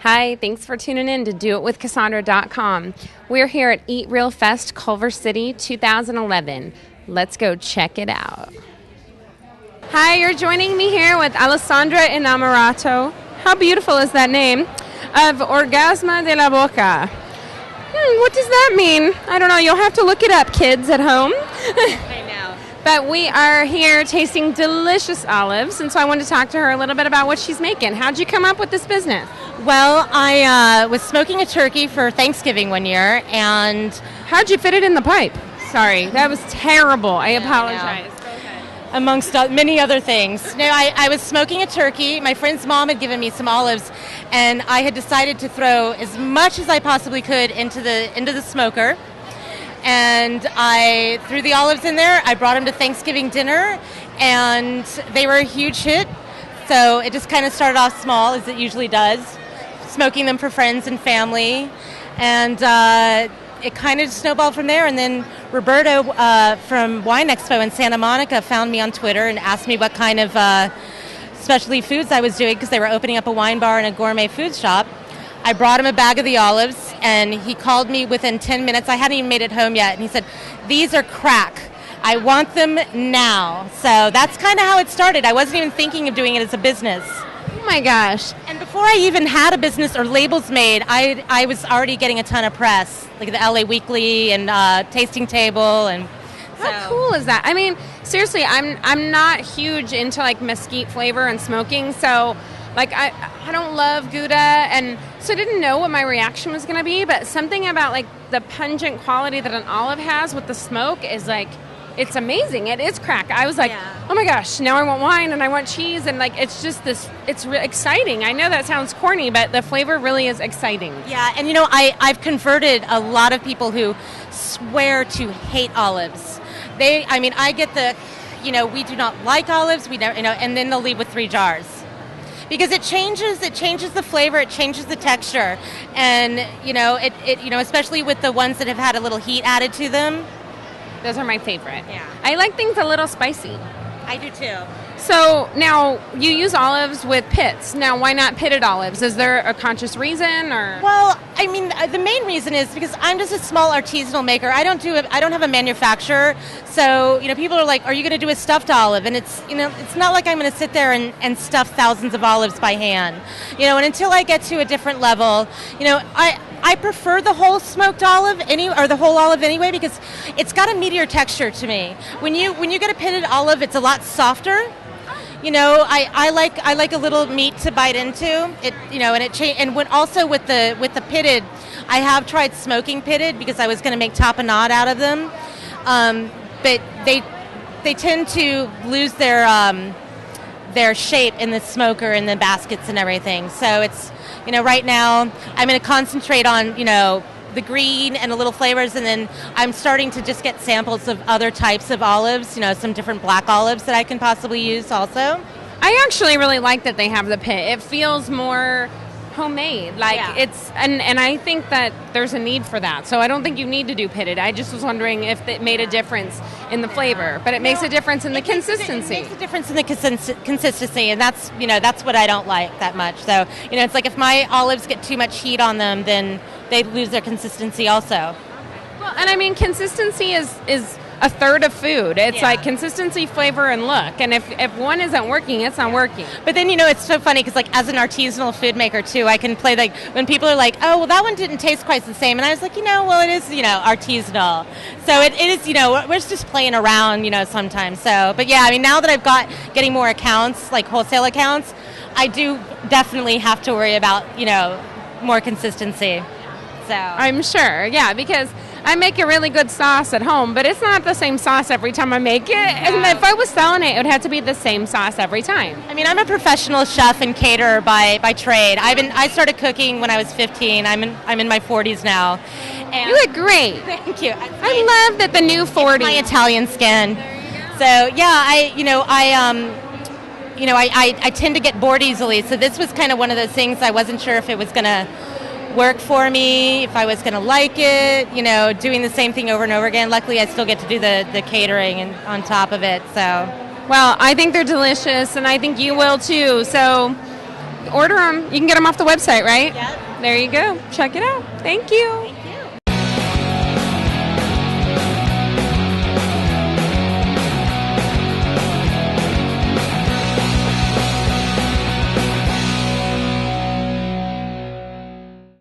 Hi, thanks for tuning in to Doitwithcassendre.com. We're here at EatRealFest Culver City 2011. Let's go check it out. Hi, you're joining me here with Alessandra Innamorato. How beautiful is that name? Of Orgasmo de la Boca. What does that mean? I don't know. You'll have to look it up, kids at home. I know. But we are here tasting delicious olives, and so I wanted to talk to her a little bit about what she's making. How'd you come up with this business? Well, I was smoking a turkey for Thanksgiving one year, and How'd you fit it in the pipe? Sorry, that was terrible. I apologize. amongst many other things. No, I was smoking a turkey. My friend's mom had given me some olives, and I had decided to throw as much as I possibly could into the smoker. And I threw the olives in there. I brought them to Thanksgiving dinner, and they were a huge hit. So it just kind of started off small, as it usually does, smoking them for friends and family. And it kind of snowballed from there. And then Roberto from Wine Expo in Santa Monica found me on Twitter and asked me what kind of specialty foods I was doing, because they were opening up a wine bar and a gourmet food shop. I brought him a bag of the olives, and he called me within 10 minutes. I hadn't even made it home yet, and he said, "These are crack. I want them now." So that's kind of how it started. I wasn't even thinking of doing it as a business. Oh my gosh. And before I even had a business or labels made, I was already getting a ton of press, like the LA Weekly and Tasting Table. And How cool is that? I mean, seriously, I'm not huge into like mesquite flavor and smoking, so like I don't love Gouda, and so I didn't know what my reaction was going to be, but something about like the pungent quality that an olive has with the smoke is like, it's amazing. It is crack. I was like, Oh my gosh, now I want wine and I want cheese, and like it's just this, it's exciting. I know that sounds corny, but the flavor really is exciting. yeah, and you know, I've converted a lot of people who swear to hate olives. I get the, we do not like olives, we never, and then they'll leave with 3 jars. Because it changes the flavor, it changes the texture, and especially with the ones that have had a little heat added to them. Those are my favorite. Yeah. I like things a little spicy. I do too. So now you use olives with pits. Now, why not pitted olives? Is there a conscious reason, or? Well, I mean, the main reason is because I'm just a small artisanal maker. I don't have a manufacturer. So, people are like, "Are you going to do a stuffed olive?" And it's not like I'm going to sit there and stuff thousands of olives by hand. And until I get to a different level, I prefer the whole smoked olive or the whole olive anyway, because it's got a meatier texture to me. When you get a pitted olive, it's a lot softer. I like a little meat to bite into. And when also with the pitted, I have tried smoking pitted because I was going to make tapenade out of them, but they tend to lose their shape in the smoker and the baskets and everything. So it's right now I'm going to concentrate on the green and the little flavors, and then I'm starting to just get samples of other types of olives, some different black olives that I can possibly use also. I actually really like that they have the pit. It feels more homemade. It's and I think that there's a need for that. So I don't think you need to do pitted. I just was wondering if it made a difference in the flavor, but it makes a difference in the consistency. It makes a difference in the consistency, and that's what I don't like that much. So it's like if my olives get too much heat on them, then they lose their consistency also. Well, and I mean, consistency is a third of food. It's like consistency, flavor, and look. And if one isn't working, it's not working. But then, it's so funny because, like, as an artisanal food maker, too, I can play, like, when people are like, "Oh, well, that one didn't taste quite the same." And I was like, well, it is, artisanal. So it is, we're just playing around, sometimes. So, but yeah, I mean, now that I've getting more accounts, like wholesale accounts, I do definitely have to worry about, more consistency. So I'm sure, yeah, because I make a really good sauce at home, but it's not the same sauce every time I make it. And if I was selling it, it would have to be the same sauce every time. I mean, I'm a professional chef and caterer by trade. I started cooking when I was 15. I'm in my 40s now. And you look great. Thank you. I love that the new 40. My Italian skin. So yeah, I tend to get bored easily. So this was kind of one of those things. I wasn't sure if it was going to work for me, if I was going to like it, doing the same thing over and over again. Luckily, I still get to do the catering and on top of it. So, well, I think they're delicious, and I think you will too. So order them. You can get them off the website, right? Yep. There you go. Check it out. Thank you.